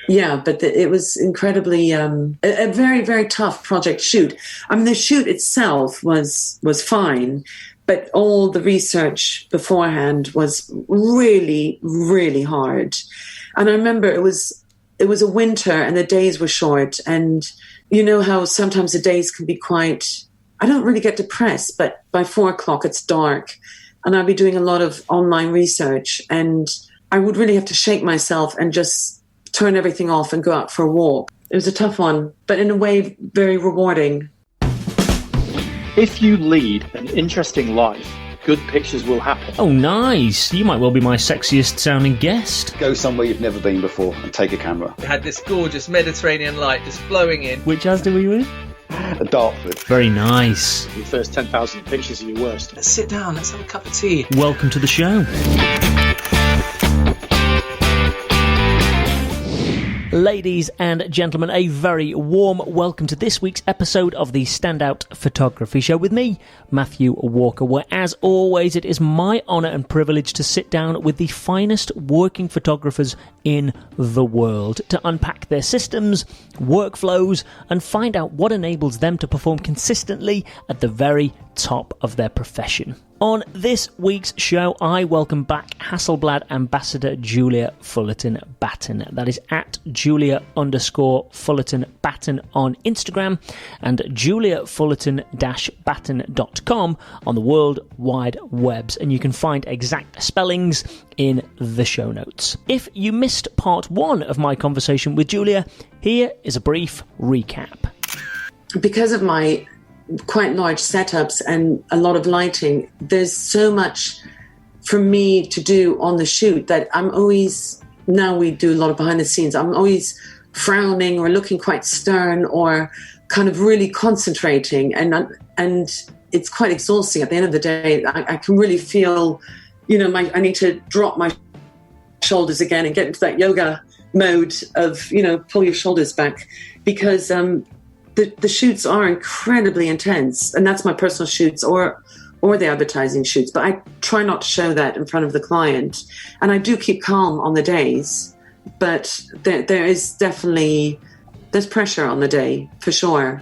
Yeah, but it was incredibly a very, very tough project shoot. I mean, the shoot itself was fine, but all the research beforehand was really, really hard. And I remember it was a winter and the days were short. And you know how sometimes the days can be quite, I don't really get depressed, but by 4:00 it's dark. And I'd be doing a lot of online research and I would really have to shake myself and just turn everything off and go out for a walk. It was a tough one, but in a way, very rewarding. If you lead an interesting life, good pictures will happen. Oh, nice. You might well be my sexiest sounding guest. Go somewhere you've never been before and take a camera. We had this gorgeous Mediterranean light just flowing in. Which Asda were you in? Dartford. Very nice. Your first 10,000 pictures of your worst. Let's sit down, let's have a cup of tea. Welcome to the show. Ladies and gentlemen, a very warm welcome to this week's episode of the Standout Photography Show with me, Matthew Walker, where as always it is my honour and privilege to sit down with the finest working photographers in the world to unpack their systems, workflows and find out what enables them to perform consistently at the very top of their profession. On this week's show, I welcome back Hasselblad ambassador Julia Fullerton-Batten. That is at Julia_Fullerton-Batten on Instagram and juliafullerton-batten.com on the World Wide Webs. And you can find exact spellings in the show notes. If you missed part one of my conversation with Julia, here is a brief recap. Because of my quite large setups and a lot of lighting, there's so much for me to do on the shoot that I'm always, now we do a lot of behind the scenes, I'm always frowning or looking quite stern or kind of really concentrating, and it's quite exhausting. At the end of the day, I can really feel, you know, I need to drop my shoulders again and get into that yoga mode of, you know, pull your shoulders back, because the shoots are incredibly intense, and that's my personal shoots or the advertising shoots. But I try not to show that in front of the client, and I do keep calm on the days. But there is definitely, there's pressure on the day for sure.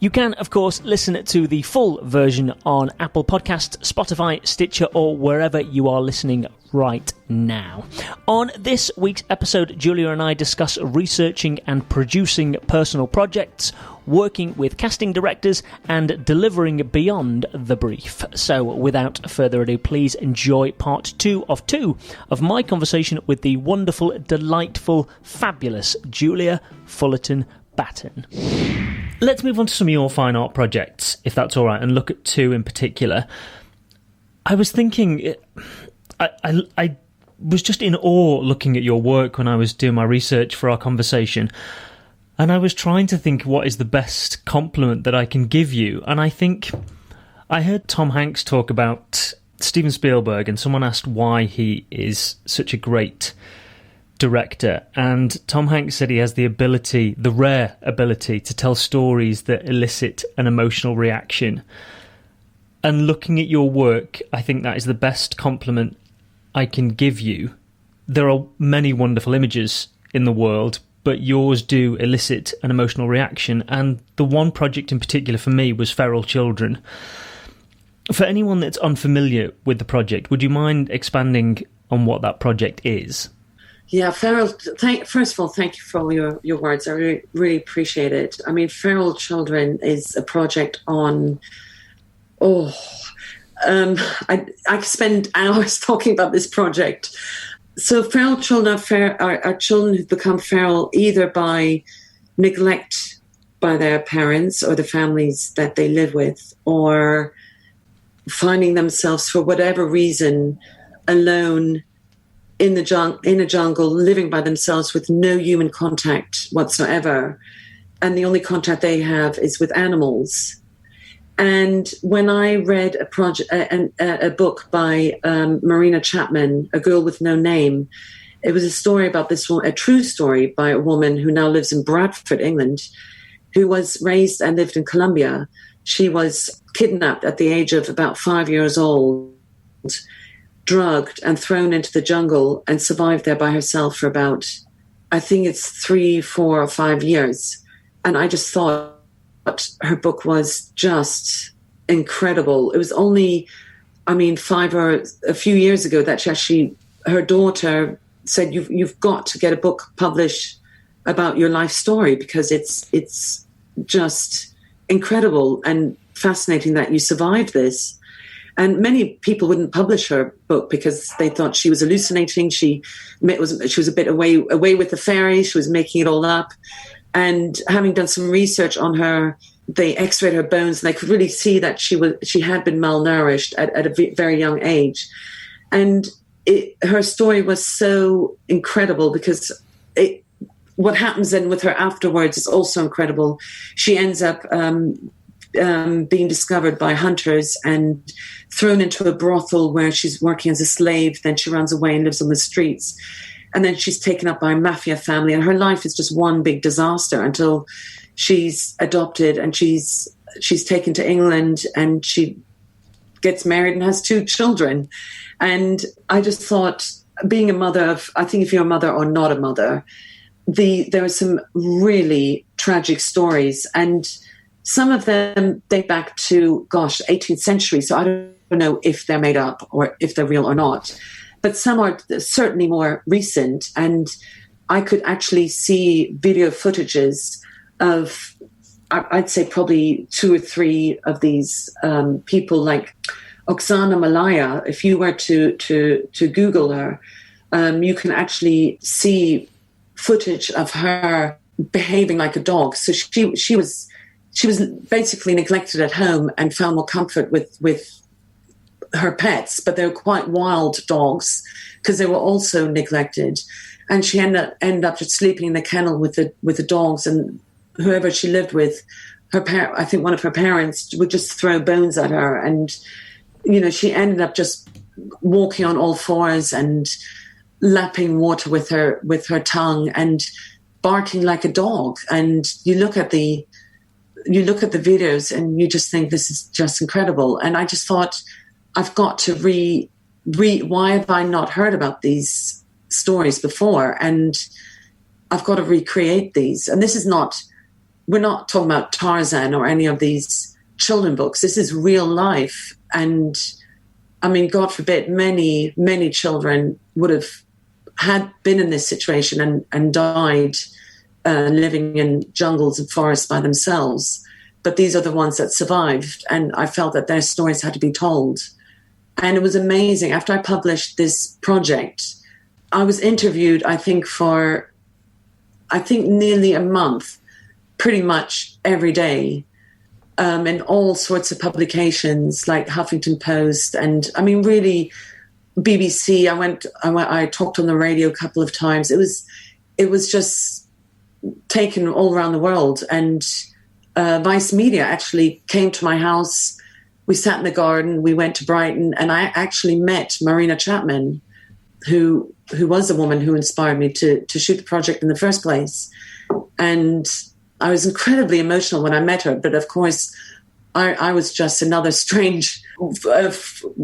You can, of course, listen to the full version on Apple Podcasts, Spotify, Stitcher, or wherever you are listening right now. On this week's episode, Julia and I discuss researching and producing personal projects, working with casting directors, and delivering beyond the brief. So, without further ado, please enjoy part two of my conversation with the wonderful, delightful, fabulous Julia Fullerton-Batten. Let's move on to some of your fine art projects, if that's all right, and look at two in particular. I was thinking, I was just in awe looking at your work when I was doing my research for our conversation, and I was trying to think what is the best compliment that I can give you, and I think I heard Tom Hanks talk about Steven Spielberg, and someone asked why he is such a great director, and Tom Hanks said he has the rare ability to tell stories that elicit an emotional reaction. And looking at your work, I think that is the best compliment I can give you. There are many wonderful images in the world, but yours do elicit an emotional reaction, and the one project in particular for me was Feral Children. For anyone that's unfamiliar with the project, would you mind expanding on what that project is? Yeah, first of all, thank you for all your words. I really, really appreciate it. I mean, Feral Children is a project on, I could spend hours talking about this project. So feral children are children who've become feral either by neglect by their parents or the families that they live with, or finding themselves for whatever reason alone in a jungle, living by themselves with no human contact whatsoever. And the only contact they have is with animals. And when I read a book by Marina Chapman, A Girl with No Name, it was a story about this woman, a true story by a woman who now lives in Bradford, England, who was raised and lived in Colombia. She was kidnapped at the age of about 5 years old, drugged and thrown into the jungle, and survived there by herself for about I think it's 3, 4, or 5 years. And I just thought her book was just incredible. It was only, I mean, 5 or a few years ago that her daughter said, you've got to get a book published about your life story, because it's just incredible and fascinating that you survived this. And many people wouldn't publish her book because they thought she was hallucinating. She was a bit away with the fairies. She was making it all up. And having done some research on her, they x-rayed her bones and they could really see that she had been malnourished at a very young age. And her story was so incredible, because what happens then with her afterwards is also incredible. She ends up being discovered by hunters and thrown into a brothel where she's working as a slave. Then she runs away and lives on the streets. And then she's taken up by a mafia family, and her life is just one big disaster until she's adopted and she's taken to England, and she gets married and has 2 children. And I just thought, being a mother of, I think if you're a mother or not a mother, there are some really tragic stories, and some of them date back to, 18th century. So I don't know if they're made up or if they're real or not. But some are certainly more recent, and I could actually see video footages of, I'd say probably 2 or 3 of these people, like Oksana Malaya. If you were to Google her, you can actually see footage of her behaving like a dog. So she was basically neglected at home and found more comfort with her pets, but they were quite wild dogs because they were also neglected. And she ended up just sleeping in the kennel with the dogs, and whoever she lived with, I think one of her parents would just throw bones at her, and she ended up just walking on all fours and lapping water with her tongue and barking like a dog. And you look at the videos and you just think, this is just incredible. And I just thought, I've got to why have I not heard about these stories before? And I've got to recreate these. And we're not talking about Tarzan or any of these children books. This is real life. And I mean, God forbid, many, many children had been in this situation and died living in jungles and forests by themselves. But these are the ones that survived. And I felt that their stories had to be told. And it was amazing. After I published this project, I was interviewed, I think nearly a month, pretty much every day, in all sorts of publications like Huffington Post, and I mean, really, BBC. I talked on the radio a couple of times. It was just taken all around the world. And Vice Media actually came to my house. We sat in the garden. We went to Brighton, and I actually met Marina Chapman, who was the woman who inspired me to shoot the project in the first place. And I was incredibly emotional when I met her. But of course, I was just another strange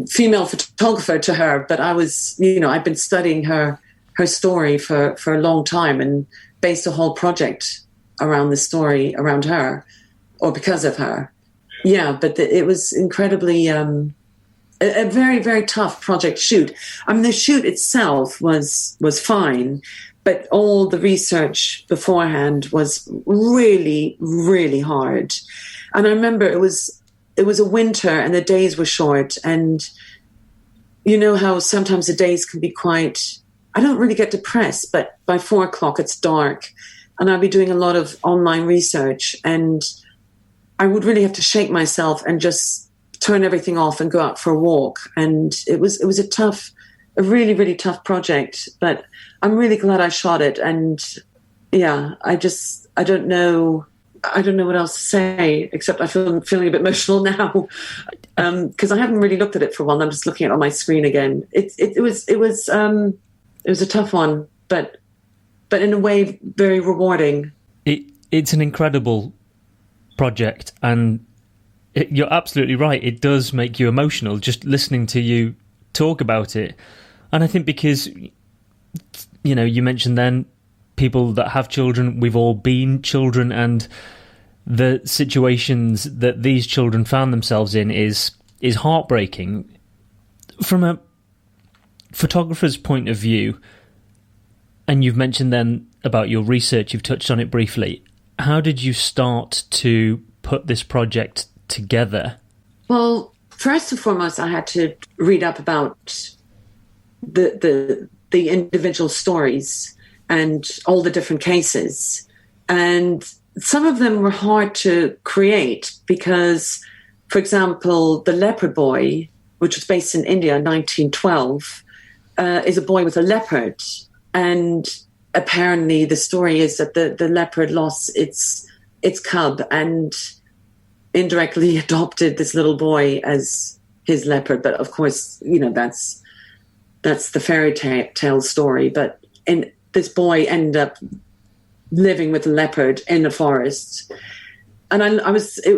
female photographer to her. But I was, I'd been studying her story for a long time and based a whole project around the story around her, or because of her. Yeah, but it was incredibly a very, very tough project shoot. I mean, the shoot itself was fine, but all the research beforehand was really, really hard. And I remember it was a winter and the days were short, and you know how sometimes the days can be quite, I don't really get depressed, but by 4:00 it's dark, and I'd be doing a lot of online research, and I would really have to shake myself and just turn everything off and go out for a walk. And it was a really, really tough project, but I'm really glad I shot it. And yeah, I don't know what else to say, except I'm feeling a bit emotional now because I haven't really looked at it for a while. I'm just looking at it on my screen again. It was a tough one, but in a way very rewarding. It's an incredible project, and you're absolutely right. It does make you emotional just listening to you talk about it. And I think because, you mentioned then people that have children, we've all been children, and the situations that these children found themselves in is heartbreaking. From a photographer's point of view, and you've mentioned then about your research, you've touched on it briefly, how did you start to put this project together? Well, first and foremost, I had to read up about the individual stories and all the different cases. And some of them were hard to create because, for example, the leopard boy, which was based in India in 1912, is a boy with a leopard. And apparently the story is that the leopard lost its cub and indirectly adopted this little boy as his leopard. But of course, that's the fairy tale story. But this boy ended up living with a leopard in the forest. And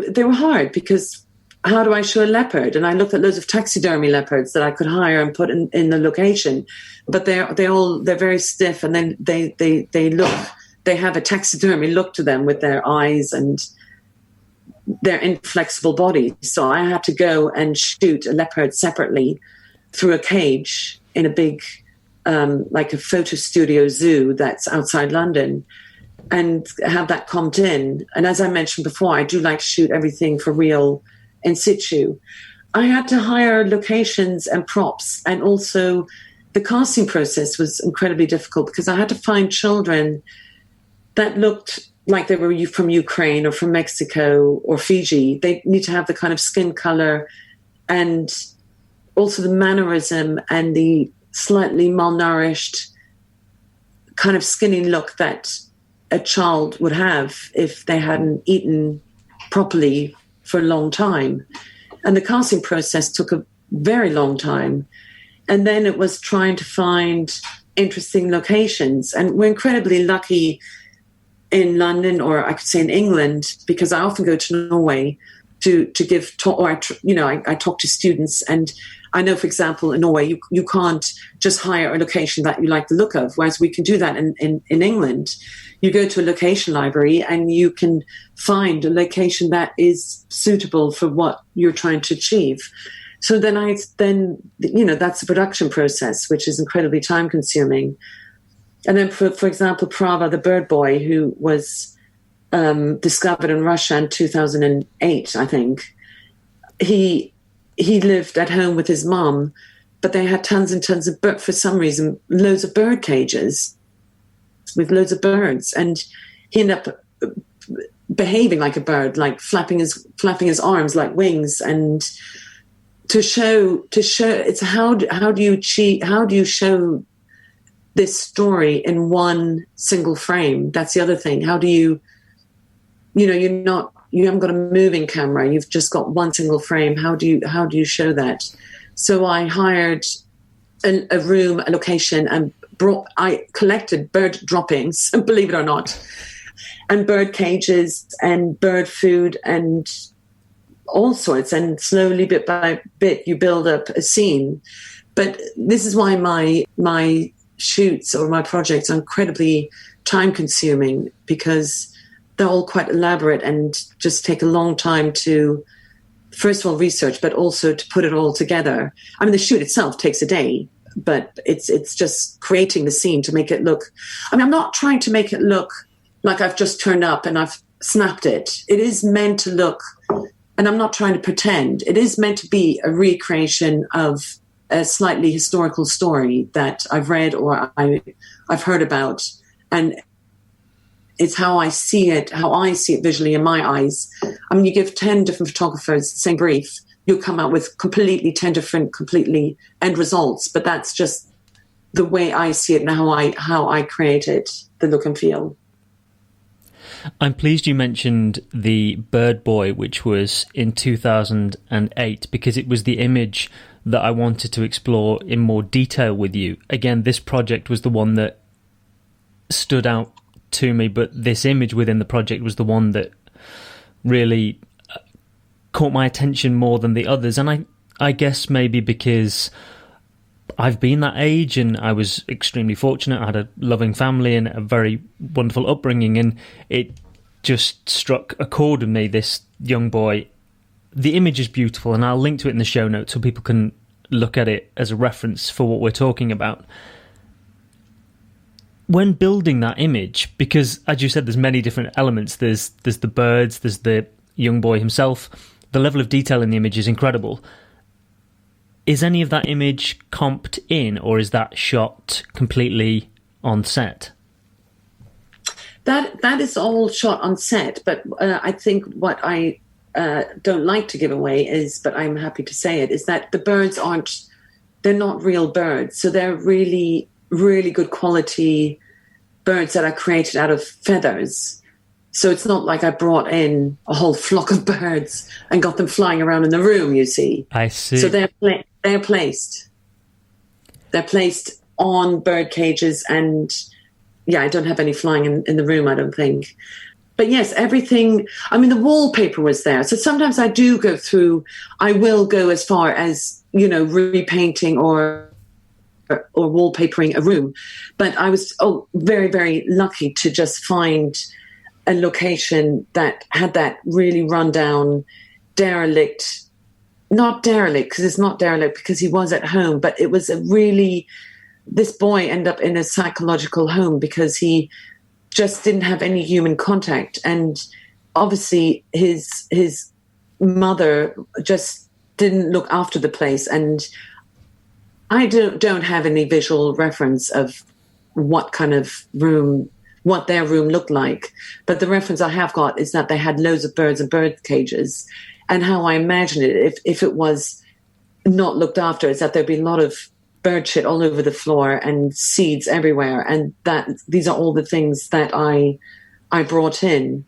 they were hard because how do I show a leopard? And I looked at loads of taxidermy leopards that I could hire and put in the location, but they're very stiff, and then they have a taxidermy look to them with their eyes and their inflexible bodies. So I had to go and shoot a leopard separately through a cage in a big, like a photo studio zoo that's outside London, and have that comped in. And as I mentioned before, I do like to shoot everything for real in situ. I had to hire locations and props, and also the casting process was incredibly difficult because I had to find children that looked like they were from Ukraine or from Mexico or Fiji. They need to have the kind of skin color and also the mannerism and the slightly malnourished kind of skinny look that a child would have if they hadn't eaten properly for a long time. And the casting process took a very long time. And then it was trying to find interesting locations. And we're incredibly lucky in London, or I could say in England, because I often go to Norway to give talk, or I talk to students, and I know, for example, in Norway, you can't just hire a location that you like the look of, whereas we can do that in England. You go to a location library and you can find a location that is suitable for what you're trying to achieve. So then that's the production process, which is incredibly time consuming. And then, for example, Prava, the bird boy, who was discovered in Russia in 2008, I think, he lived at home with his mom, but they had tons and tons of for some reason, loads of bird cages with loads of birds. And he ended up behaving like a bird, like flapping his arms like wings. And to show it's how do you show this story in one single frame? That's the other thing. How do you haven't got a moving camera. You've just got one single frame. How do you show that? So I hired a room, a location, and I collected bird droppings, believe it or not, and bird cages and bird food and all sorts. And slowly, bit by bit, you build up a scene. But this is why my shoots or my projects are incredibly time consuming, because they're all quite elaborate and just take a long time to, first of all, research, but also to put it all together. I mean, the shoot itself takes a day, but it's just creating the scene to make it look... I mean, I'm not trying to make it look like I've just turned up and I've snapped it. It is meant to look, and I'm not trying to pretend, it is meant to be a recreation of a slightly historical story that I've read or I've heard about. And it's how I see it visually in my eyes. I mean, you give 10 different photographers the same brief, you'll come out with 10 different completely end results. But that's just the way I see it and how I create it, the look and feel. I'm pleased you mentioned the bird boy, which was in 2008, because it was the image that I wanted to explore in more detail with you. Again, this project was the one that stood out to me, but this image within the project was the one that really caught my attention more than the others. And I guess maybe because I've been that age, and I was extremely fortunate. I had a loving family and a very wonderful upbringing, and it just struck a chord with me, this young boy. The image is beautiful, and I'll link to it in the show notes so people can look at it as a reference for what we're talking about. When building that image, because as you said, there's many different elements. There's the birds, there's the young boy himself. The level of detail in the image is incredible. Is any of that image comped in, or is that shot completely on set? That is all shot on set, but I think what I don't like to give away is, but I'm happy to say it, is that the birds they're not real birds. So they're really, really good quality birds that are created out of feathers. So it's not like I brought in a whole flock of birds and got them flying around in the room, you see. I see. So they're placed. They're placed on bird cages, and yeah, I don't have any flying in the room, I don't think. But yes, everything, I mean, the wallpaper was there. So sometimes I will go as far as, repainting or wallpapering a room. But I was very, very lucky to just find a location that had that really rundown, derelict, not derelict, because it's not derelict because he was at home, but it was this boy ended up in a psychological home because he just didn't have any human contact. And obviously his mother just didn't look after the place. And I don't have any visual reference of what kind of room, what their room looked like. But the reference I have got is that they had loads of birds and bird cages. And how I imagine it, if it was not looked after, is that there'd be a lot of bird shit all over the floor and seeds everywhere. And these are all the things that I brought in.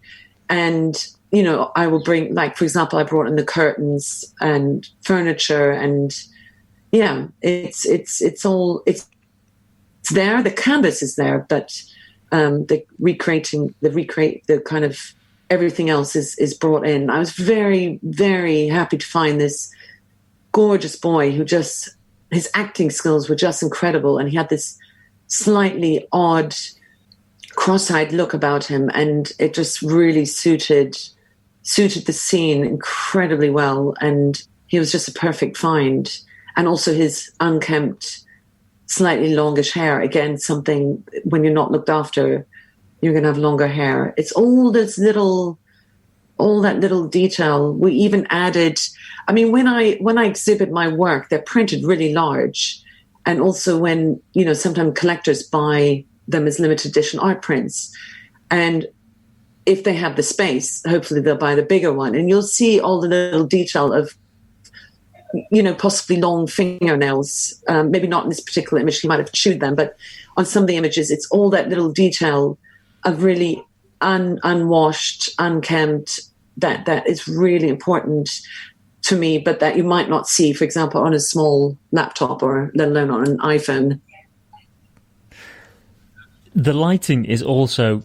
And, I will bring, like, for example, I brought in the curtains and furniture, and yeah, it's there. The canvas is there, but the kind of everything else is brought in. I was very, very happy to find this gorgeous boy who his acting skills were just incredible, and he had this slightly odd, cross-eyed look about him, and it just really suited the scene incredibly well. And he was just a perfect find. And also his unkempt, slightly longish hair, again, something when you're not looked after, you're going to have longer hair. It's all that little detail. We even added, I mean, when I exhibit my work, they're printed really large. And also when, sometimes collectors buy them as limited edition art prints. And if they have the space, hopefully they'll buy the bigger one. And you'll see all the little detail of, possibly long fingernails. Maybe not in this particular image, he might have chewed them, but on some of the images, it's all that little detail of really unwashed, unkempt, that is really important to me, but that you might not see, for example, on a small laptop or let alone on an iPhone. The lighting is also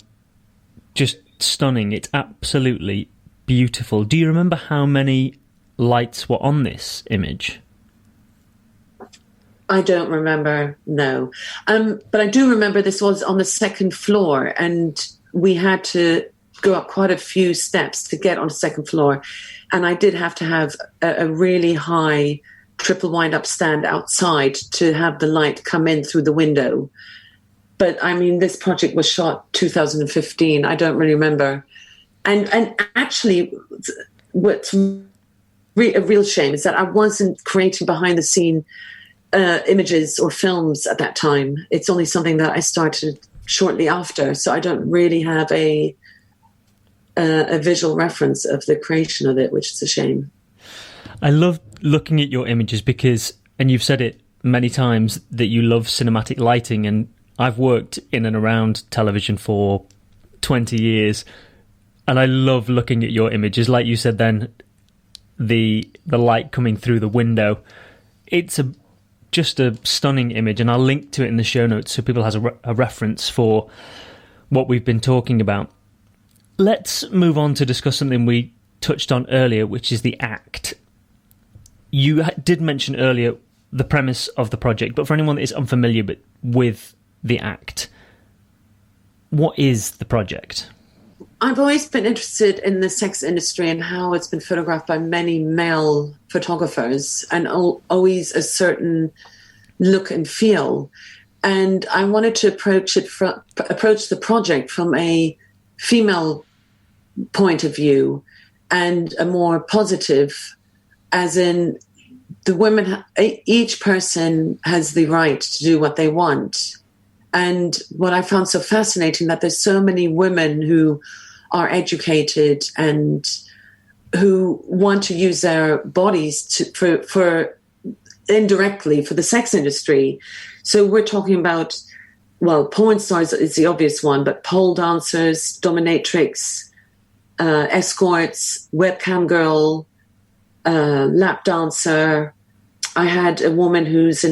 just stunning. It's absolutely beautiful. Do you remember how many lights were on this image? I don't remember, no. But I do remember this was on the second floor, and we had to go up quite a few steps to get on the second floor. And I did have to have a really high triple wind-up stand outside to have the light come in through the window. But, I mean, this project was shot 2015. I don't really remember. And actually, what's a real shame is that I wasn't creating behind-the-scene images or films at that time. It's only something that I started shortly after, so I don't really have a visual reference of the creation of it, which is a shame. I love looking at your images because, and you've said it many times, that you love cinematic lighting, and I've worked in and around television for 20 years, and I love looking at your images. Like you said then, the light coming through the window, it's just a stunning image, and I'll link to it in the show notes so people has a reference for what we've been talking about. Let's move on to discuss something we touched on earlier, which is the act. You did mention earlier the premise of the project, but for anyone that is unfamiliar with the act, what is the project? I've always been interested in the sex industry and how it's been photographed by many male photographers, and always a certain look and feel. And I wanted to approach the project from a female point of view, and a more positive, as in the women, each person has the right to do what they want. And what I found so fascinating, that there's so many women who are educated and who want to use their bodies for indirectly for the sex industry. So we're talking about, well, porn stars is the obvious one, but pole dancers, dominatrix, escorts, webcam girl, lap dancer. I had a woman who's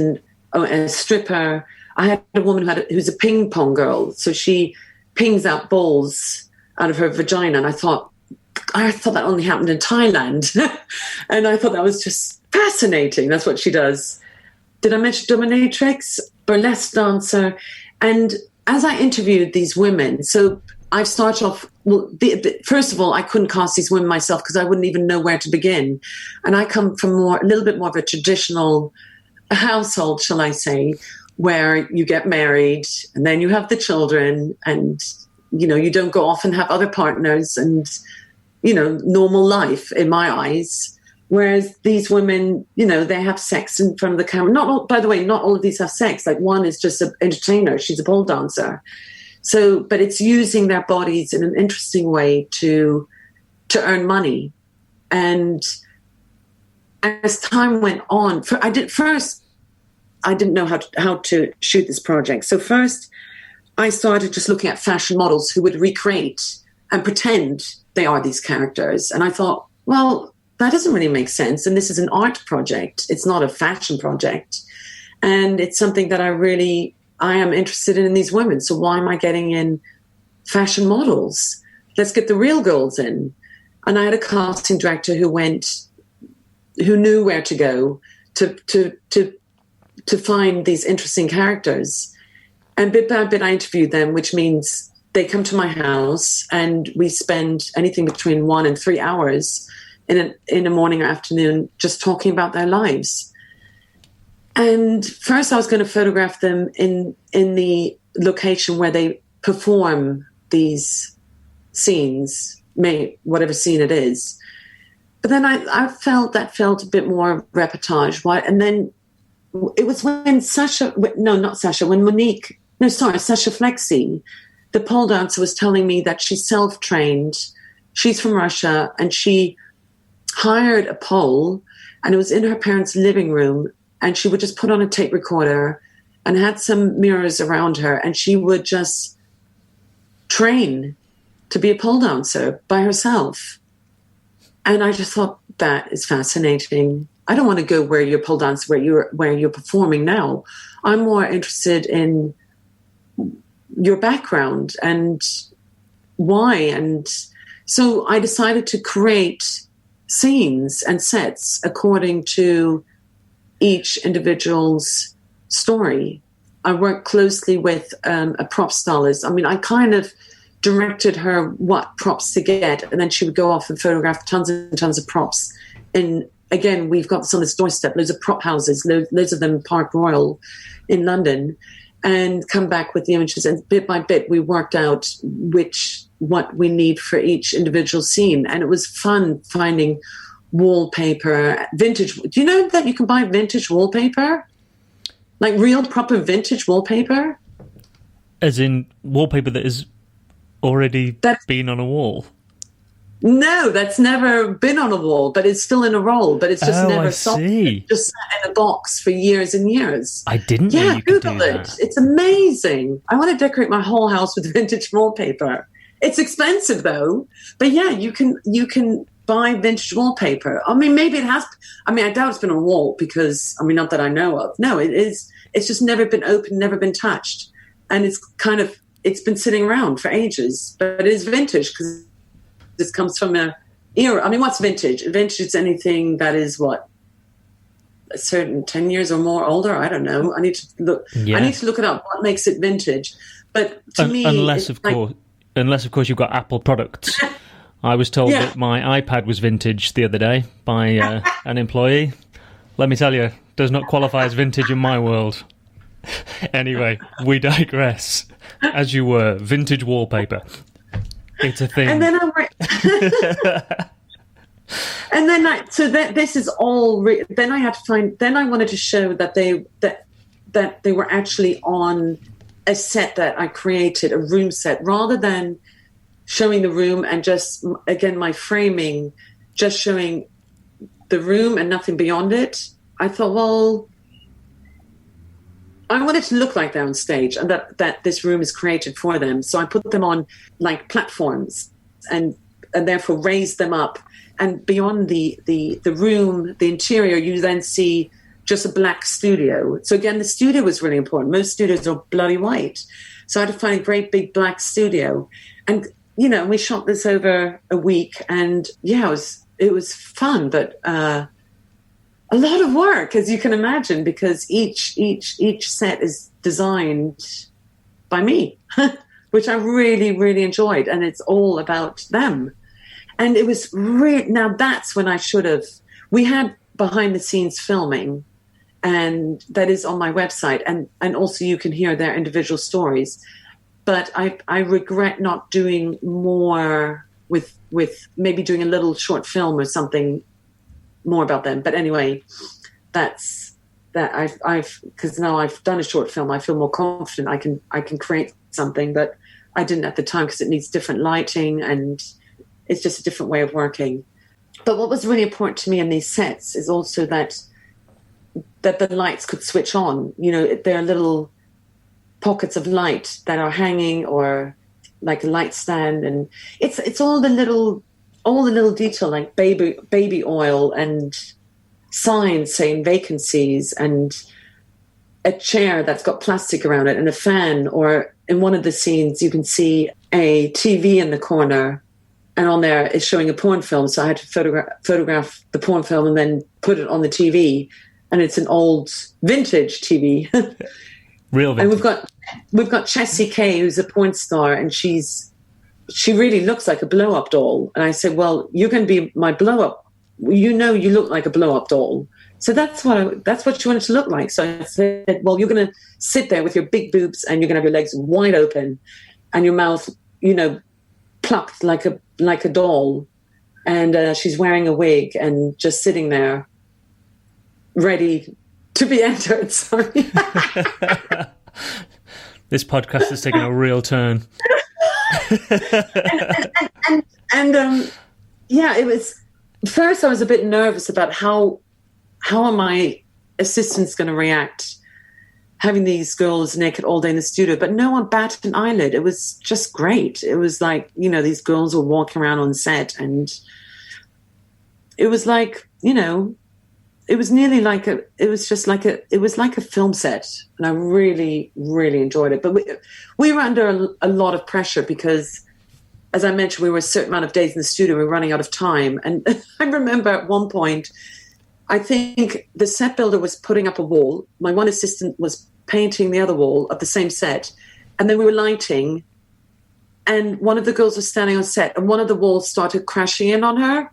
a stripper. I had a woman who's a ping pong girl. So she pings out balls out of her vagina. And I thought that only happened in Thailand. And I thought that was just fascinating. That's what she does. Did I mention dominatrix? Burlesque dancer. And as I interviewed these women, so I've started off, well, first of all, I couldn't cast these women myself because I wouldn't even know where to begin. And I come from a little bit more of a traditional household, shall I say, where you get married and then you have the children, and, you know, you don't go off and have other partners and, you know, normal life in my eyes. Whereas these women, you know, they have sex in front of the camera. By the way, not all of these have sex. Like, one is just an entertainer. She's a pole dancer. So, but it's using their bodies in an interesting way to earn money. And as time went on, I didn't know how to shoot this project. So first, I started just looking at fashion models who would recreate and pretend they are these characters. And I thought, well, that doesn't really make sense. And this is an art project. It's not a fashion project. And it's something that I am interested in these women. So why am I getting in fashion models? Let's get the real girls in. And I had a casting director who knew where to go to find these interesting characters. And bit by bit, I interviewed them, which means they come to my house and we spend anything between 1 and 3 hours in a morning or afternoon just talking about their lives. And first I was going to photograph them in the location where they perform these scenes, whatever scene it is. But then I felt a bit more reportage. And then it was when Sasha Flexi, the pole dancer, was telling me that she's self-trained. She's from Russia, and she hired a pole, and it was in her parents' living room, and she would just put on a tape recorder and had some mirrors around her, and she would just train to be a pole dancer by herself. And I just thought, that is fascinating. I don't want to go where you're pole dancer, where you're performing now. I'm more interested in your background and why. And so I decided to create scenes and sets according to each individual's story. I worked closely with a prop stylist. I mean, I kind of directed her what props to get, and then she would go off and photograph tons and tons of props. And again, we've got this on this doorstep, loads of prop houses, loads of them in Park Royal in London, and come back with the images. And bit by bit, we worked out what we need for each individual scene. And it was fun finding wallpaper, vintage. Do you know that you can buy vintage wallpaper? Like real proper vintage wallpaper? As in wallpaper that has already been on a wall? No, that's never been on a wall, but it's still in a roll, but it's just never sold. See. Just sat in a box for years and years. I didn't know you could do Google it. that. It's amazing. I want to decorate my whole house with vintage wallpaper. It's expensive though, but yeah, you can buy vintage wallpaper. I mean, maybe it has. I mean, I doubt it's been on a wall because, I mean, not that I know of. No, it is. It's just never been opened, never been touched, and it's been sitting around for ages. But it is vintage because this comes from a era. I mean, what's vintage? Vintage is anything that is what a certain 10 years or more older. I don't know. I need to look. Yeah. I need to look it up. What makes it vintage? But to me, unless of course you've got Apple products. I was told that my iPad was vintage the other day by an employee. Let me tell you, does not qualify as vintage in my world. Anyway, we digress. As you were, vintage wallpaper. It's a thing. And then and then this is all. Then I had to find. Then I wanted to show that they were actually on a set that I created, a room set, rather than showing the room and just, again, my framing, just showing the room and nothing beyond it. I thought, well, I wanted to look like they're on stage and that this room is created for them. So I put them on like platforms and therefore raised them up. And beyond the room, the interior, you then see just a black studio. So again, the studio was really important. Most studios are bloody white. So I had to find a great big black studio. And, we shot this over a week, and it was fun, but a lot of work, as you can imagine, because each set is designed by me, which I really, really enjoyed. And it's all about them. And it was now that's when I should have, we had behind the scenes filming, and that is on my website. And also you can hear their individual stories. But I regret not doing more with maybe doing a little short film or something more about them. But anyway, that's that I've because now I've done a short film, I feel more confident I can create something, but I didn't at the time because it needs different lighting and it's just a different way of working. But what was really important to me in these sets is also that the lights could switch on. There are little pockets of light that are hanging, or like a light stand, and it's all the little detail, like baby oil and signs saying vacancies, and a chair that's got plastic around it, and a fan. Or in one of the scenes, you can see a TV in the corner, and on there is showing a porn film. So I had to photograph the porn film and then put it on the TV, and it's an old vintage TV. Real vintage. And we've got Chessie Kay, who's a porn star, and she really looks like a blow-up doll. And I said, well, you can be my blow-up. You look like a blow-up doll. So that's what you wanted to look like. So I said, well, you're going to sit there with your big boobs, and you're going to have your legs wide open, and your mouth, plucked like a doll. And she's wearing a wig and just sitting there, ready to be entered. Sorry. This podcast has taken a real turn. It was, first I was a bit nervous about how are my assistants going to react having these girls naked all day in the studio, but no one batted an eyelid. It was just great. It was like, these girls were walking around on set, and it was like, it was nearly like it was like a film set, and I really, really enjoyed it. But we were under a lot of pressure because, as I mentioned, we were a certain amount of days in the studio. We were running out of time. And I remember at one point, I think the set builder was putting up a wall. My one assistant was painting the other wall of the same set. And then we were lighting, and one of the girls was standing on set, and one of the walls started crashing in on her.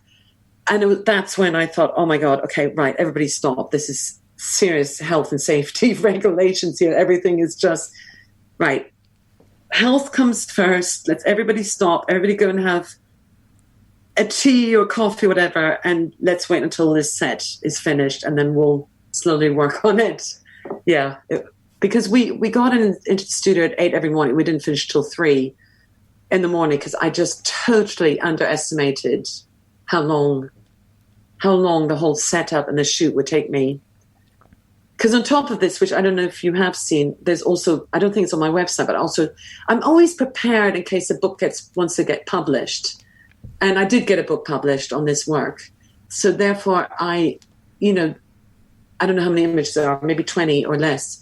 And that's when I thought, oh, my God, okay, right, everybody stop. This is serious health and safety regulations here. Everything is just, right, health comes first. Let's everybody stop. Everybody go and have a tea or coffee, whatever, and let's wait until this set is finished, and then we'll slowly work on it. Yeah, because we got into the studio at 8 every morning. We didn't finish till 3 in the morning because I just totally underestimated how long the whole setup and the shoot would take me. Because on top of this, which I don't know if you have seen, there's also, I don't think it's on my website, but also I'm always prepared in case a book wants to get published. And I did get a book published on this work. So therefore I don't know how many images there are, maybe 20 or less.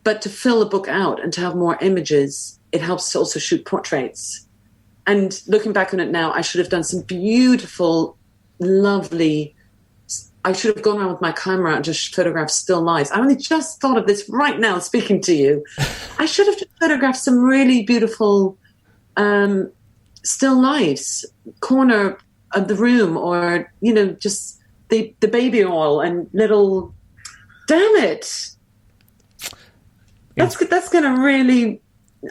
But to fill a book out and to have more images, it helps to also shoot portraits. And looking back on it now, I should have done some beautiful, lovely I should have gone around with my camera and just photographed still lives. I only just thought of this right now speaking to you. I should have just photographed some really beautiful still lives, corner of the room, or, you know, just the baby oil and little, damn it. That's going to really...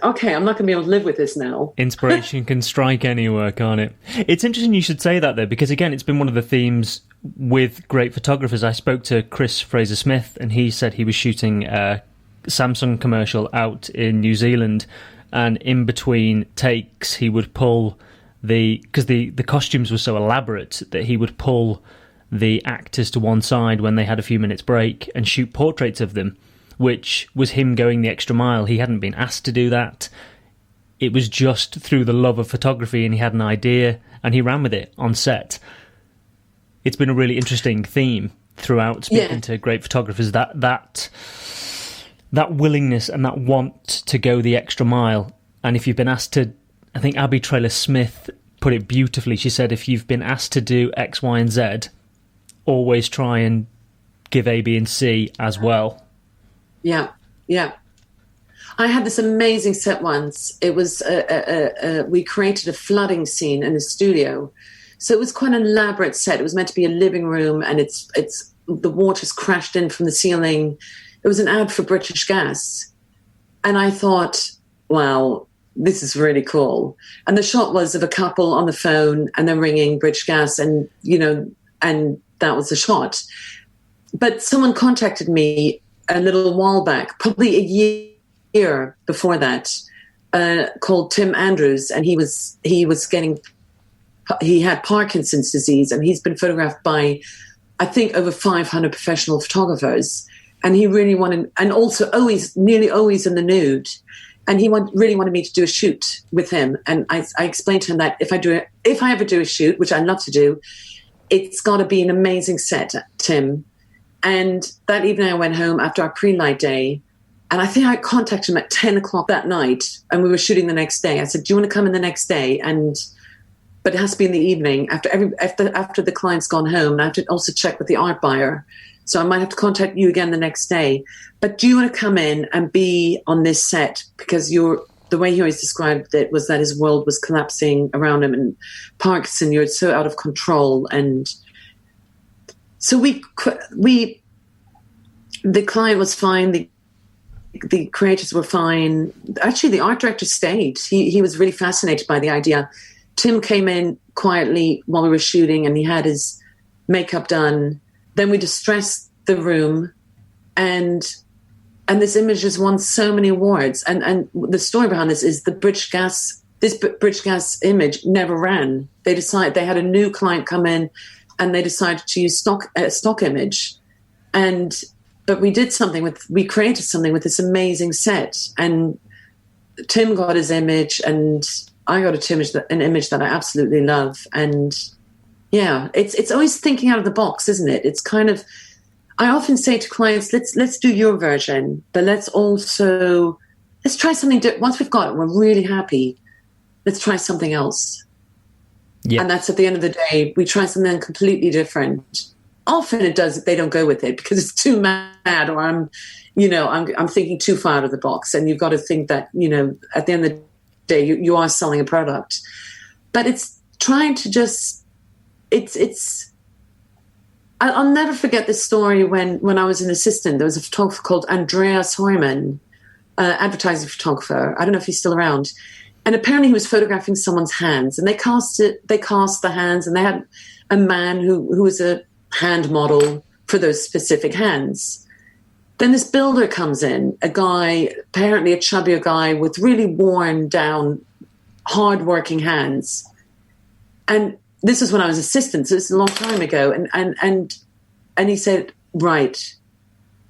Okay, I'm not going to be able to live with this now. Inspiration can strike anywhere, can't it? It's interesting you should say that, though, because, again, it's been one of the themes with great photographers. I spoke to Chris Fraser-Smith, and he said he was shooting a Samsung commercial out in New Zealand, and in between takes, he would pull because the costumes were so elaborate that he would pull the actors to one side when they had a few minutes break and shoot portraits of them, which was him going the extra mile. He hadn't been asked to do that. It was just through the love of photography, and he had an idea, and he ran with it on set. It's been a really interesting theme throughout speaking to great photographers, that willingness and that want to go the extra mile. And if you've been asked to, I think Abby Traylor-Smith put it beautifully. She said, if you've been asked to do X, Y, and Z, always try and give A, B, and C as well. Yeah. I had this amazing set once. It was we created a flooding scene in a studio, so it was quite an elaborate set. It was meant to be a living room, and it's the water's crashed in from the ceiling. It was an ad for British Gas, and I thought, wow, this is really cool. And the shot was of a couple on the phone, and they're ringing British Gas, and and that was the shot. But someone contacted me a little while back, probably a year before that, called Tim Andrews, and he had Parkinson's disease, and he's been photographed by, I think, over 500 professional photographers, and he really wanted, and also nearly always in the nude, and he really wanted me to do a shoot with him. And I explained to him that if I ever do a shoot, which I'd love to do, it's got to be an amazing set, Tim. And that evening I went home after our pre-night day, and I think I contacted him at 10 o'clock that night, and we were shooting the next day. I said, do you want to come in the next day? But it has to be in the evening after the client's gone home, and I have to also check with the art buyer. So I might have to contact you again the next day. But do you want to come in and be on this set? Because the way he always described it was that his world was collapsing around him, and Parkinson, you're so out of control. And so the client was fine. The creators were fine. Actually, the art director stayed. He was really fascinated by the idea. Tim came in quietly while we were shooting, and he had his makeup done. Then we distressed the room, and this image has won so many awards. And the story behind this is British Gas image never ran. They had a new client come in, and they decided to use stock image. But we created something with this amazing set, and Tim got his image, and I got an image that I absolutely love. And yeah, it's always thinking out of the box, isn't it? It's kind of, I often say to clients, let's do your version, but let's try something different. Once we've got it, we're really happy. Let's try something else. Yeah. And that's at the end of the day, we try something completely different. Often they don't go with it because it's too mad, or I'm thinking too far out of the box. And you've got to think that, at the end of the day, you are selling a product. But it's trying to just, I'll never forget this story when I was an assistant. There was a photographer called Andreas Heumann, advertising photographer. I don't know if he's still around. And apparently he was photographing someone's hands, and they cast the hands, and they had a man who was a hand model for those specific hands. Then this builder comes in, a guy, apparently a chubbier guy with really worn down, hard-working hands. And this is when I was assistant, so it's a long time ago. And he said, right,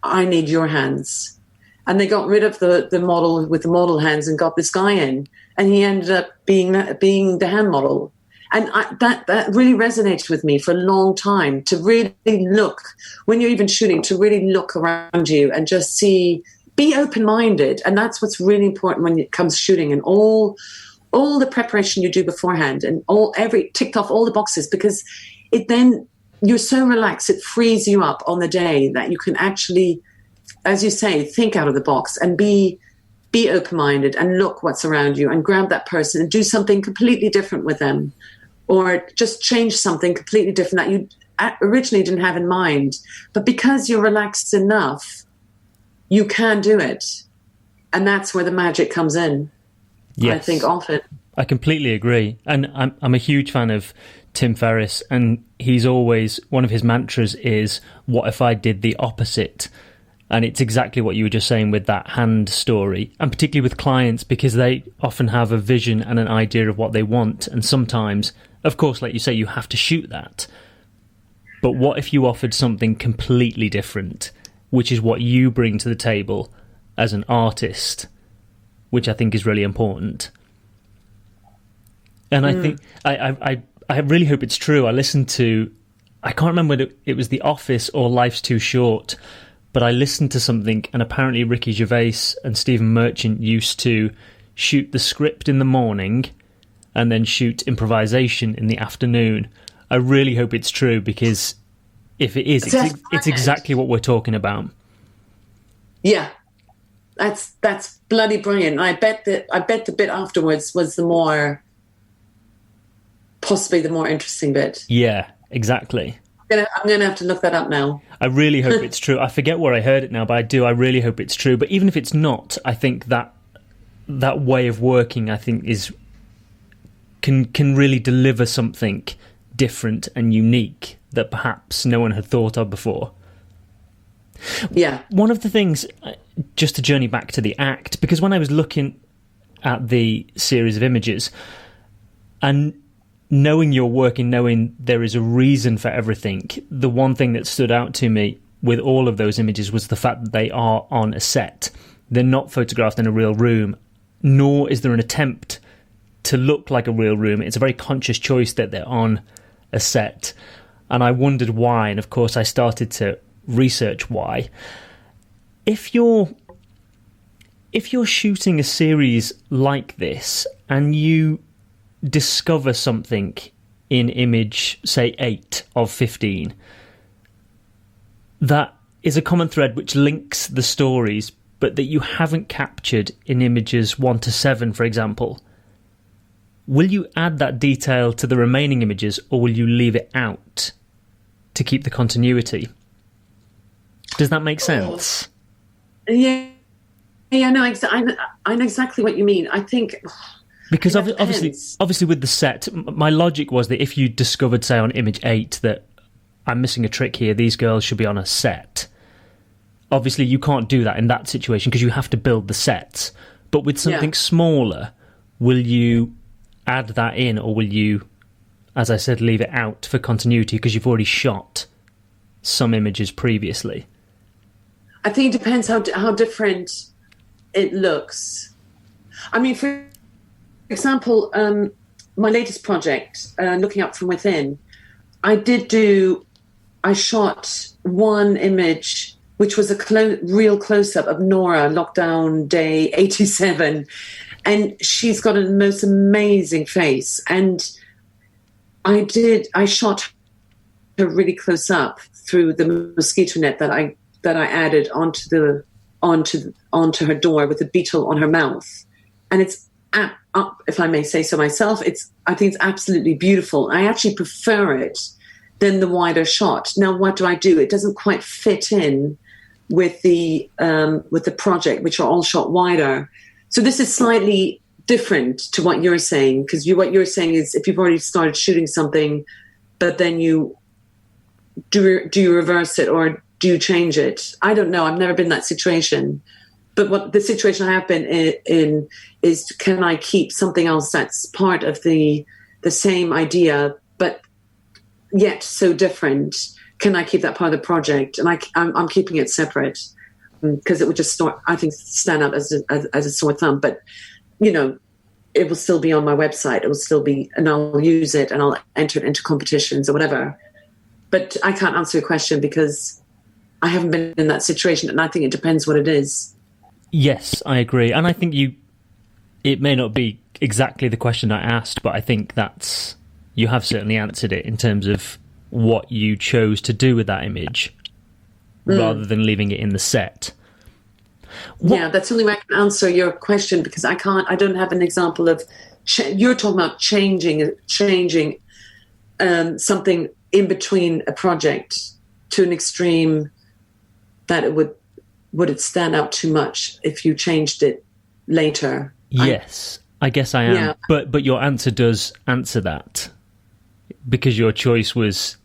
I need your hands. And they got rid of the model with the model hands and got this guy in. And he ended up being the hand model. And that really resonated with me for a long time, to really look, when you're even shooting, to really look around you and just be open-minded. And that's what's really important when it comes to shooting, and all the preparation you do beforehand, and ticked off all the boxes, because it then you're so relaxed, it frees you up on the day that you can actually, as you say, think out of the box and be open-minded and look what's around you and grab that person and do something completely different with them, or just change something completely different that you originally didn't have in mind. But because you're relaxed enough, you can do it. And that's where the magic comes in, yes. I think, often. I completely agree. And I'm a huge fan of Tim Ferriss, and he's always, one of his mantras is, what if I did the opposite? And it's exactly what you were just saying with that hand story, and particularly with clients, because they often have a vision and an idea of what they want. And sometimes, of course, like you say, you have to shoot that. But what if you offered something completely different, which is what you bring to the table as an artist, which I think is really important. And I think, I really hope it's true. I listened to, I can't remember whether it was The Office or Life's Too Short, but I listened to something, and apparently Ricky Gervais and Stephen Merchant used to shoot the script in the morning and then shoot improvisation in the afternoon. I really hope it's true, because if it is, it's exactly what we're talking about. Yeah, that's bloody brilliant. I bet the bit afterwards was possibly the more interesting bit. Yeah, exactly. I'm going to have to look that up now. I really hope it's true. I forget where I heard it now, but I really hope it's true. But even if it's not, I think that way of working, I think, can really deliver something different and unique that perhaps no one had thought of before. Yeah. One of the things, just to journey back to the act, because when I was looking at the series of images and knowing your work and knowing there is a reason for everything, the one thing that stood out to me with all of those images was the fact that they are on a set. They're not photographed in a real room, nor is there an attempt to look like a real room. It's a very conscious choice that they're on a set. And I wondered why, and of course I started to research why. If you're shooting a series like this and you discover something in image, say 8 of 15, that is a common thread which links the stories, but that you haven't captured in images 1 to 7, for example, will you add that detail to the remaining images, or will you leave it out to keep the continuity? Does that make sense? Yeah, no, I know exactly what you mean. I think... Because obviously with the set, my logic was that if you discovered, say, on image 8 that I'm missing a trick here, these girls should be on a set. Obviously, you can't do that in that situation because you have to build the sets. But with something smaller, will you add that in, or will you, as I said, leave it out for continuity because you've already shot some images previously? I think it depends how different it looks. I mean, for example, my latest project, Looking Up From Within, I shot one image which was a real close-up of Nora, lockdown day 87, and she's got a most amazing face. And I shot her really close up through the mosquito net that I added onto her door with a beetle on her mouth, and it's if I may say so myself, I think it's absolutely beautiful. I actually prefer it than the wider shot. Now, what do? It doesn't quite fit in with the project, which are all shot wider. So this is slightly different to what you're saying, because what you're saying is if you've already started shooting something, but then do you reverse it or do you change it? I don't know. I've never been in that situation. But what the situation I have been in is, can I keep something else that's part of the same idea, but yet so different? Can I keep that part of the project? And I'm keeping it separate because it would just stand out as a sore thumb. But, it will still be on my website. It will still be, and I'll use it and I'll enter it into competitions or whatever. But I can't answer your question because I haven't been in that situation, and I think it depends what it is. Yes, I agree. And I think it may not be exactly the question I asked, but I think you have certainly answered it in terms of what you chose to do with that image rather than leaving it in the set. Yeah, that's the only way I can answer your question, because I don't have an example of, you're talking about changing something in between a project to an extreme that it would it stand out too much if you changed it later? Yes, I guess I am. Yeah. But your answer does answer that, because your choice was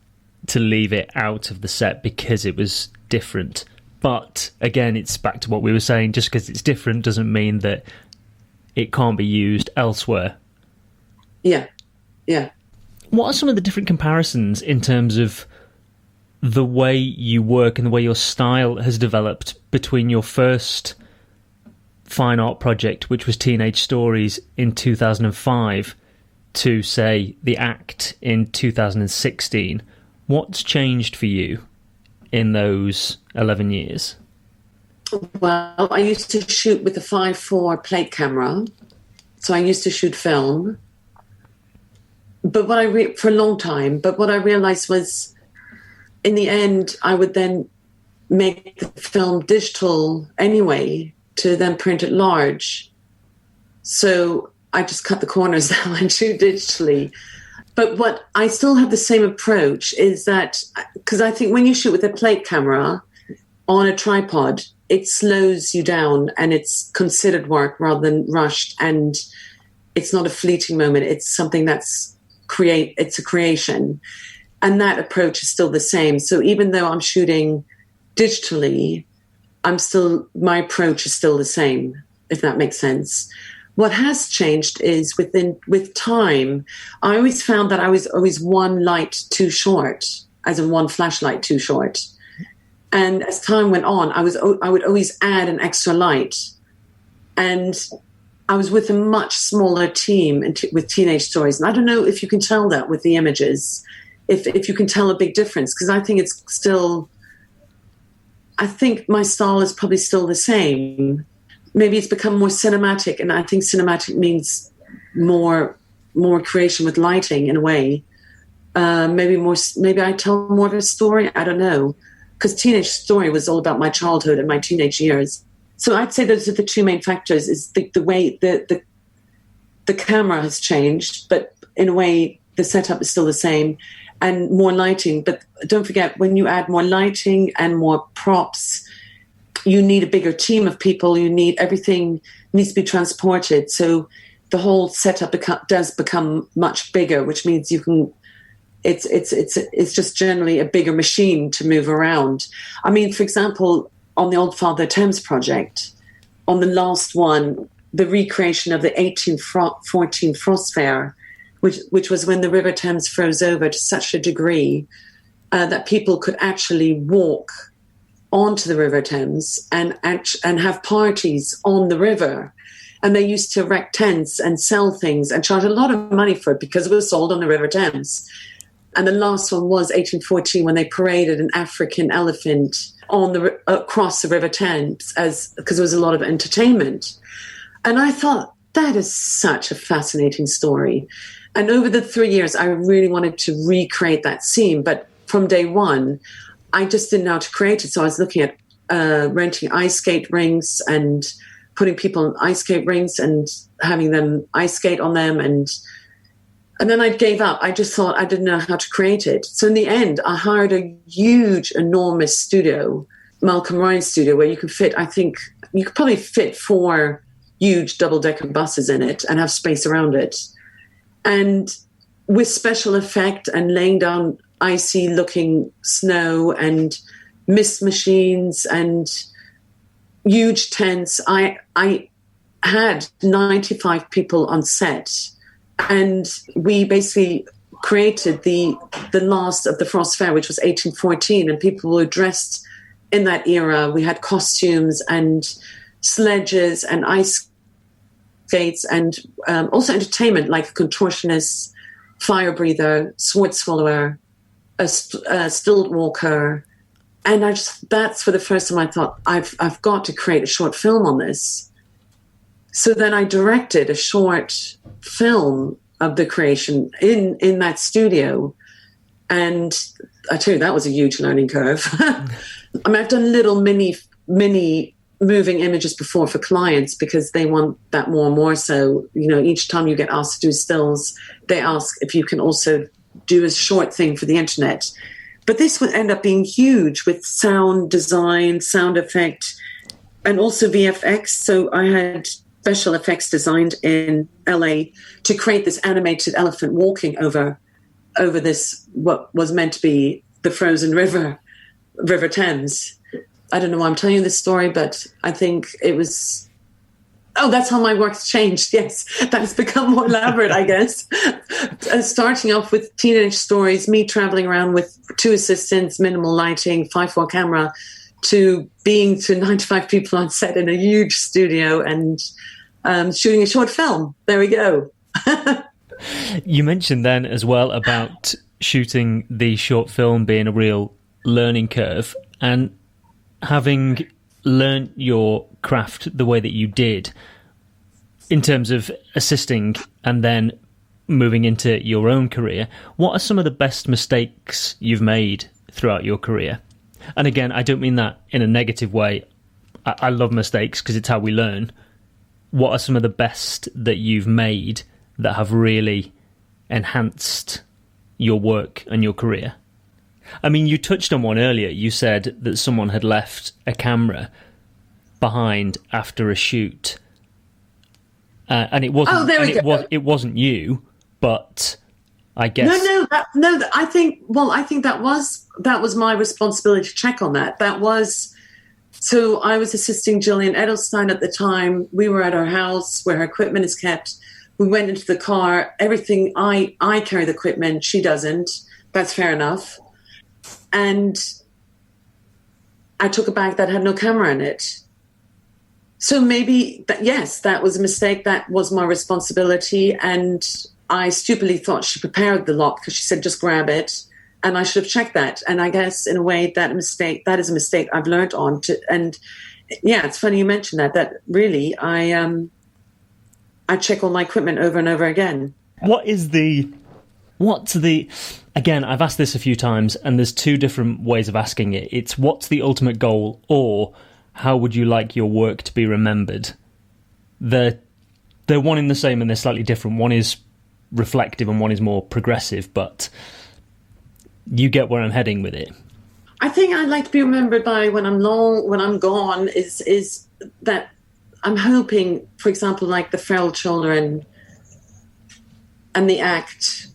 to leave it out of the set because it was different. But again, it's back to what we were saying. Just because it's different doesn't mean that it can't be used elsewhere. Yeah, yeah. What are some of the different comparisons in terms of the way you work and the way your style has developed between your first fine art project, which was Teenage Stories in 2005, to, say, The Act in 2016? What's changed for you in those 11 years? Well, I used to shoot with a 5.4 plate camera, so I used to shoot film. But for a long time. But what I realized was, in the end, I would then make the film digital anyway to then print it large. So I just cut the corners now and shoot digitally. But what I still have the same approach is that, because I think when you shoot with a plate camera on a tripod, it slows you down and it's considered work rather than rushed, and it's not a fleeting moment. It's something it's a creation. And that approach is still the same. So even though I'm shooting digitally, my approach is still the same, if that makes sense. What has changed is with time, I always found that I was always one light too short, as in one flashlight too short. And as time went on, I would always add an extra light. And I was with a much smaller team with Teenage Stories. And I don't know if you can tell that with the images, if you can tell a big difference, because I think my style is probably still the same. Maybe it's become more cinematic, and I think cinematic means more creation with lighting in a way. Maybe I tell more of a story. I don't know, because Teenage Story was all about my childhood and my teenage years. So I'd say those are the two main factors: is the way the camera has changed, but in a way the setup is still the same, and more lighting. But don't forget, when you add more lighting and more props, you need a bigger team of people. Everything needs to be transported. So the whole setup does become much bigger, which means you can. It's just generally a bigger machine to move around. I mean, for example, on the Old Father Thames project, on the last one, the recreation of the 1814 frost fair, which was when the River Thames froze over to such a degree that people could actually walk onto the River Thames and have parties on the river. And they used to erect tents and sell things and charge a lot of money for it because it was sold on the River Thames. And the last one was 1814, when they paraded an African elephant across the River Thames because there was a lot of entertainment. And I thought, that is such a fascinating story. And over the 3 years, I really wanted to recreate that scene. But from day one, I just didn't know how to create it. So I was looking at renting ice skate rinks and putting people in ice skate rinks and having them ice skate on them. And then I gave up. I just thought I didn't know how to create it. So in the end, I hired a huge, enormous studio, Malcolm Ryan's studio, where you could probably fit 4 huge double-decker buses in it and have space around it. And with special effect and laying down icy-looking snow and mist machines and huge tents, I had 95 people on set. And we basically created the last of the Frost Fair, which was 1814, and people were dressed in that era. We had costumes and sledges and ice skates and also entertainment, like a contortionist, fire breather, sword swallower, a stilt walker. And that's for the first time I thought, I've got to create a short film on this. So then I directed a short film of the creation in that studio. And I tell you, that was a huge learning curve. I mean, I've done little mini moving images before for clients because they want that more and more. So, each time you get asked to do stills, they ask if you can also do a short thing for the internet. But this would end up being huge with sound design, sound effect, and also VFX. So I had special effects designed in LA to create this animated elephant walking over this, what was meant to be the frozen River Thames. I don't know why I'm telling you this story, but I think it was... Oh, that's how my work's changed. Yes, that has become more elaborate, I guess. Starting off with teenage stories, me traveling around with 2 assistants, minimal lighting, 5:4 camera, to being to 95 people on set in a huge studio and shooting a short film. There we go. You mentioned then as well about shooting the short film being a real learning curve, and having learnt your craft the way that you did in terms of assisting and then moving into your own career, what are some of the best mistakes you've made throughout your career? And again, I don't mean that in a negative way. I love mistakes because it's how we learn. What are some of the best that you've made that have really enhanced your work and your career? I mean, you touched on one earlier. You said that someone had left a camera behind after a shoot, and it wasn't. Oh, there we go. It wasn't you, but I guess I think that was my responsibility to check on that. That was. So I was assisting Gillian Edelstein at the time. We were at her house where her equipment is kept. We went into the car. Everything, I carry the equipment. She doesn't. That's fair enough. And I took a bag that had no camera in it. So maybe, that was a mistake. That was my responsibility. And I stupidly thought she prepared the lot because she said, just grab it. And I should have checked that. And I guess in a way that is a mistake I've learned on to. And yeah, it's funny you mentioned that really I check all my equipment over and over again. Again, I've asked this a few times and there's 2 different ways of asking it. It's what's the ultimate goal, or how would you like your work to be remembered? They're one in the same and they're slightly different. One is reflective and one is more progressive, but you get where I'm heading with it. I think I'd like to be remembered by when I'm gone is that I'm hoping, for example, like the feral children and the act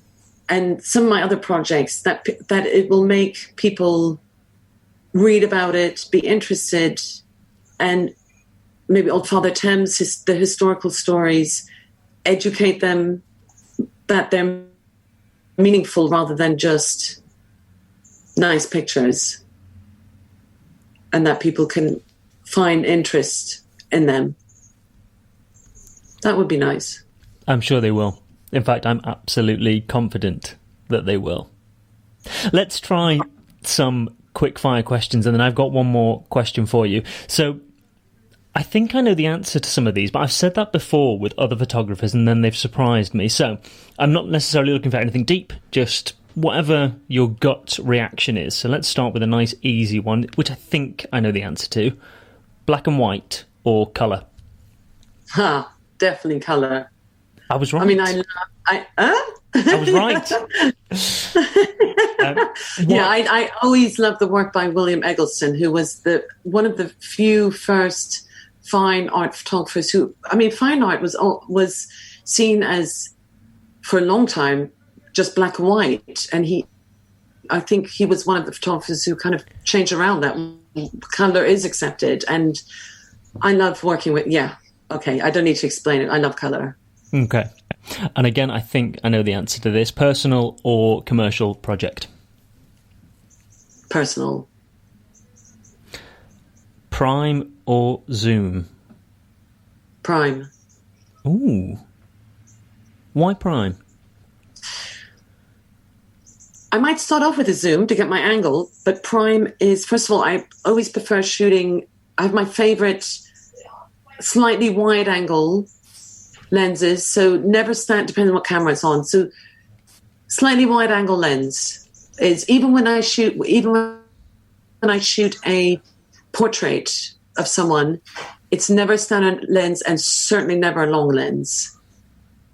and some of my other projects, that it will make people read about it, be interested, and maybe Old Father Thames, the historical stories, educate them that they're meaningful rather than just nice pictures, and that people can find interest in them. That would be nice. I'm sure they will. In fact, I'm absolutely confident that they will. Let's try some quick fire questions, and then I've got one more question for you. So I think I know the answer to some of these, but I've said that before with other photographers and then they've surprised me. So I'm not necessarily looking for anything deep, just whatever your gut reaction is. So let's start with a nice easy one, which I think I know the answer to. Black and white or colour? Definitely colour. I was right. I mean, I was right. I always loved the work by William Eggleston, who was one of the few first fine art photographers fine art was seen as, for a long time, just black and white. And I think he was one of the photographers who kind of changed around that. Colour is accepted. And I love working with, I don't need to explain it. I love colour. Okay. And again, I think I know the answer to this. Personal or commercial project? Personal. Prime or zoom? Prime. Ooh. Why prime? I might start off with a zoom to get my angle, but prime is, first of all, I always prefer shooting. I have my favorite slightly wide angle lenses, so never stand, depending on what camera it's on. So slightly wide angle lens, is even when I shoot a portrait of someone, it's never a standard lens and certainly never a long lens.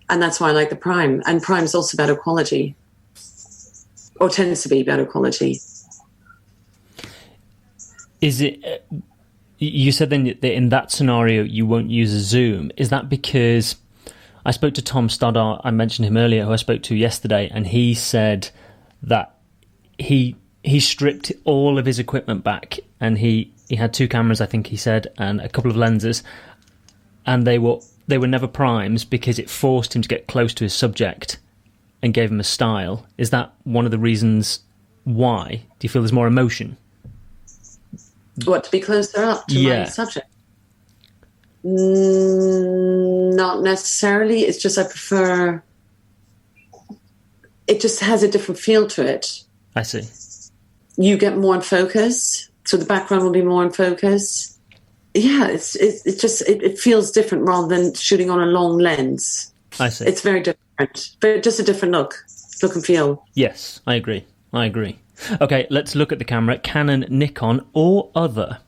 And that's why I like the prime. And prime is also better quality, or tends to be better quality. Is it? You said then that in that scenario you won't use a zoom. Is that because I spoke to Tom Stoddart, I mentioned him earlier, who I spoke to yesterday, and he said that he stripped all of his equipment back, and he had 2 cameras, I think he said, and a couple of lenses, and they were never primes because it forced him to get close to his subject and gave him a style. Is that one of the reasons why? Do you feel there's more emotion? What, to be closer up to my subject? Not necessarily. It's just I prefer... It just has a different feel to it. I see. You get more in focus, so the background will be more in focus. Yeah, it feels different rather than shooting on a long lens. I see. It's very different. Just a different look and feel. Yes, I agree. Okay, let's look at the camera. Canon, Nikon, or other?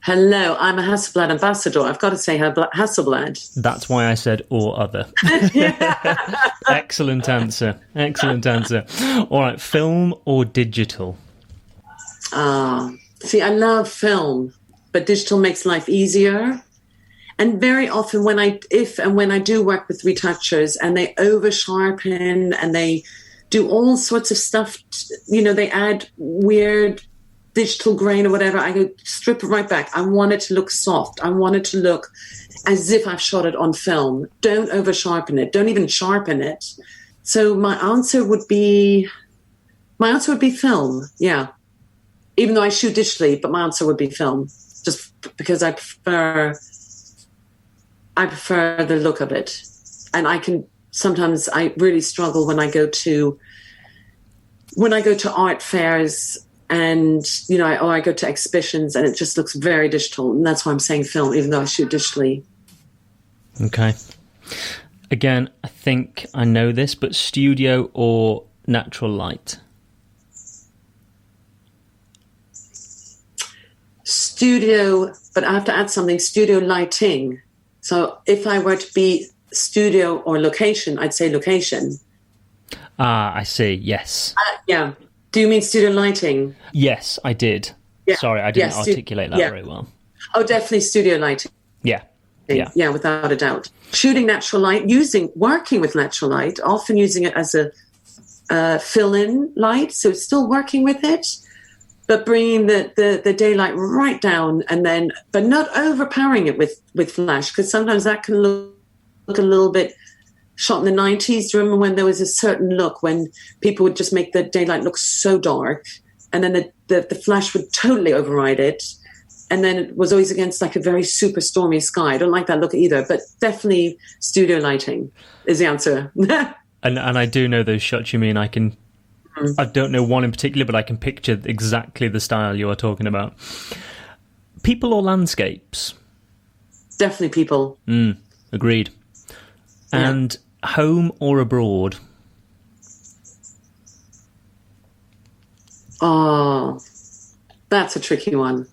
Hello, I'm a Hasselblad ambassador. I've got to say Hasselblad. That's why I said or other. Excellent answer. All right, film or digital? See, I love film, but digital makes life easier. And very often when I do work with retouchers and they over sharpen and they do all sorts of stuff, they add weird digital grain or whatever, I go strip it right back. I want it to look soft. I want it to look as if I've shot it on film. Don't over sharpen it. Don't even sharpen it. So my answer would be film. Yeah. Even though I shoot digitally, but my answer would be film. Just because I prefer the look of it. And sometimes I really struggle when I go to art fairs and, or I go to exhibitions and it just looks very digital. And that's why I'm saying film, even though I shoot digitally. Okay. Again, I think I know this, but studio or natural light? Studio, but I have to add something, studio lighting. So if I were to be studio or location, I'd say location. I see, yes. Yeah. Do you mean studio lighting? Yes, I did. Yeah. Sorry, I didn't articulate that very well. Oh, definitely studio lighting. Yeah. Yeah, without a doubt. Shooting natural light, working with natural light, often using it as a fill-in light, so still working with it, but bringing the daylight right down but not overpowering it with flash, because sometimes that can look a little bit shot in the 90s. Remember when there was a certain look when people would just make the daylight look so dark and then the flash would totally override it. And then it was always against like a very super stormy sky. I don't like that look either, but definitely studio lighting is the answer. And I do know those shots you mean. I don't know one in particular, but I can picture exactly the style you are talking about. People or landscapes? Definitely people. Agreed. Yeah. And home or abroad? Oh, that's a tricky one.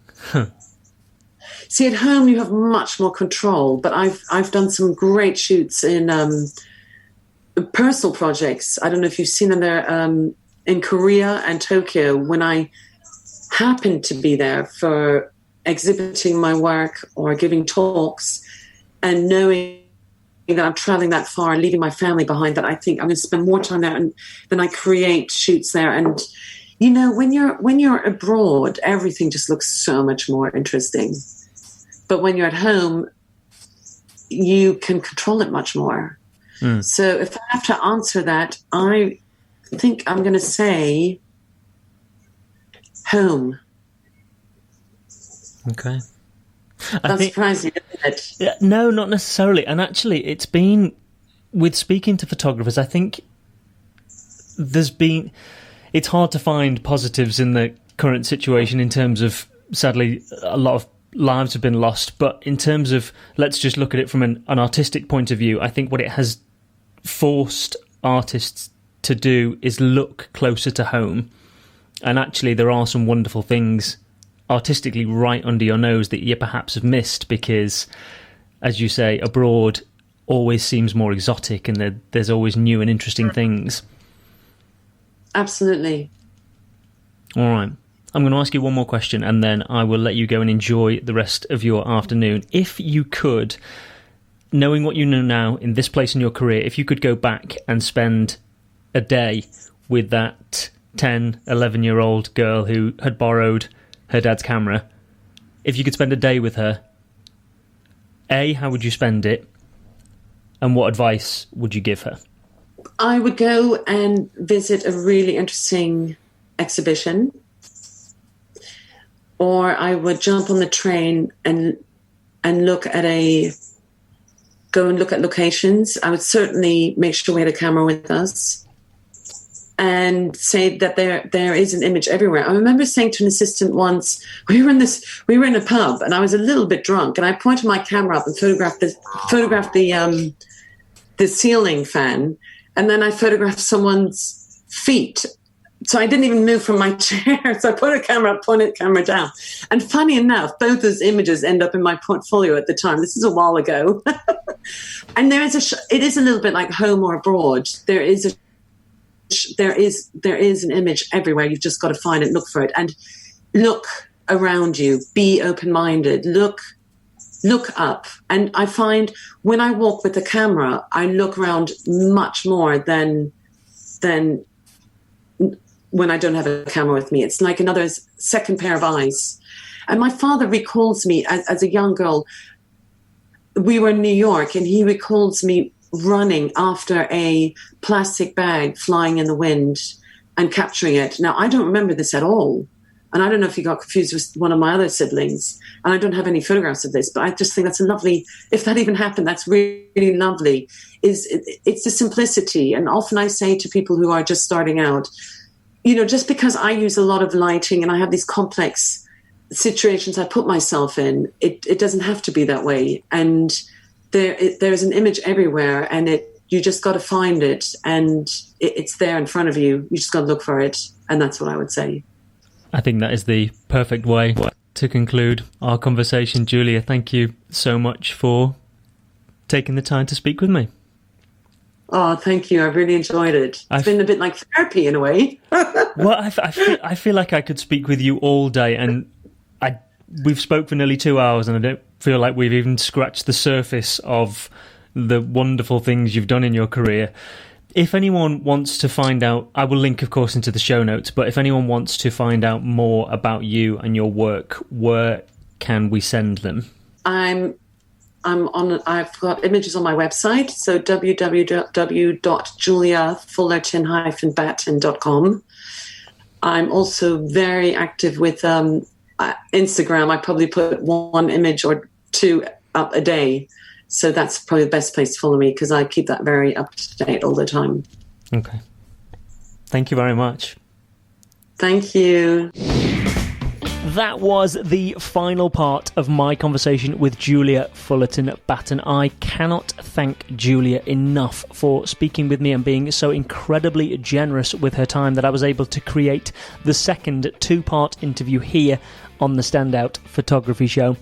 See, at home you have much more control, but I've done some great shoots in personal projects. I don't know if you've seen them there in Korea and Tokyo when I happened to be there for exhibiting my work or giving talks, and knowing that I'm traveling that far, leaving my family behind, that I think I'm going to spend more time there than I create shoots there. And when you're abroad, everything just looks so much more interesting. But when you're at home, you can control it much more. So if I have to answer that, I think I'm going to say home. Okay. That's surprising, isn't it? No, not necessarily. And actually, it's been, with speaking to photographers, I think it's hard to find positives in the current situation in terms of, sadly, a lot of lives have been lost. But in terms of, let's just look at it from an artistic point of view, I think what it has forced artists to do is look closer to home. And actually, there are some wonderful things artistically right under your nose that you perhaps have missed because, as you say, abroad always seems more exotic and there's always new and interesting things. Absolutely. All right. I'm going to ask you one more question and then I will let you go and enjoy the rest of your afternoon. If you could, knowing what you know now in this place in your career, if you could go back and spend a day with that 10, 11-year-old girl who had borrowed her dad's camera, if you could spend a day with her, A, how would you spend it? And what advice would you give her? I would go and visit a really interesting exhibition, or I would jump on the train and look at locations. I would certainly make sure we had a camera with us and say that there is an image everywhere. I remember saying to an assistant once, we were in a pub and I was a little bit drunk and I pointed my camera up and photographed the ceiling fan, and then I photographed someone's feet. So I didn't even move from my chair. So I put a camera up, pointed the camera down. And funny enough, both those images end up in my portfolio at the time. This is a while ago. And it is a little bit like home or abroad. There is an image everywhere. You've just got to find it, look for it, and look around you. Be open-minded. Look up. And I find when I walk with the camera, I look around much more than when I don't have a camera with me. It's like another second pair of eyes. And my father recalls me as a young girl. We were in New York and he recalls me running after a plastic bag flying in the wind and capturing it. Now, I don't remember this at all. And I don't know if he got confused with one of my other siblings. And I don't have any photographs of this, but I just think that's a lovely, if that even happened, that's really, really lovely. It's the simplicity. And often I say to people who are just starting out, just because I use a lot of lighting and I have these complex situations I put myself in, it doesn't have to be that way. And there's an image everywhere and you just got to find it and it's there in front of you. You just got to look for it. And that's what I would say. I think that is the perfect way to conclude our conversation. Julia, thank you so much for taking the time to speak with me. Oh, thank you. I really enjoyed it. It's been a bit like therapy in a way. Well, I feel like I could speak with you all day, and we've spoke for nearly 2 hours, and I don't feel like we've even scratched the surface of the wonderful things you've done in your career. If anyone wants to find out, I will link, of course, into the show notes, but if anyone wants to find out more about you and your work, where can we send them? I've got images on my website, so www.juliafullerton-batten.com. I'm also very active with Instagram. I probably put one image or two up a day. So that's probably the best place to follow me because I keep that very up to date all the time. Okay. Thank you very much. Thank you. That was the final part of my conversation with Julia Fullerton-Batten. I cannot thank Julia enough for speaking with me and being so incredibly generous with her time that I was able to create the second two-part interview here on the Standout Photography Show.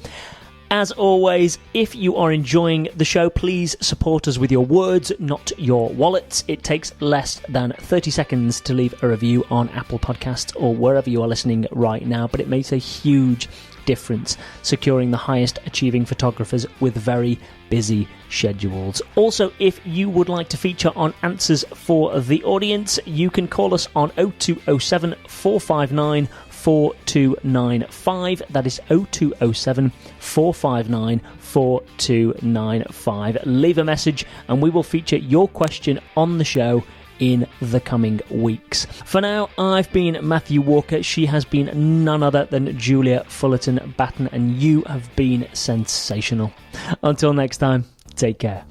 As always, if you are enjoying the show, please support us with your words, not your wallets. It takes less than 30 seconds to leave a review on Apple Podcasts or wherever you are listening right now, but it makes a huge difference securing the highest achieving photographers with very busy schedules. Also, if you would like to feature on Answers for the Audience, you can call us on 0207 459 4295. That is 0207 459 4295. Leave a message and we will feature your question on the show in the coming weeks. For now, I've been Matthew Walker. She has been none other than Julia Fullerton-Batten, and you have been sensational. Until next time, take care.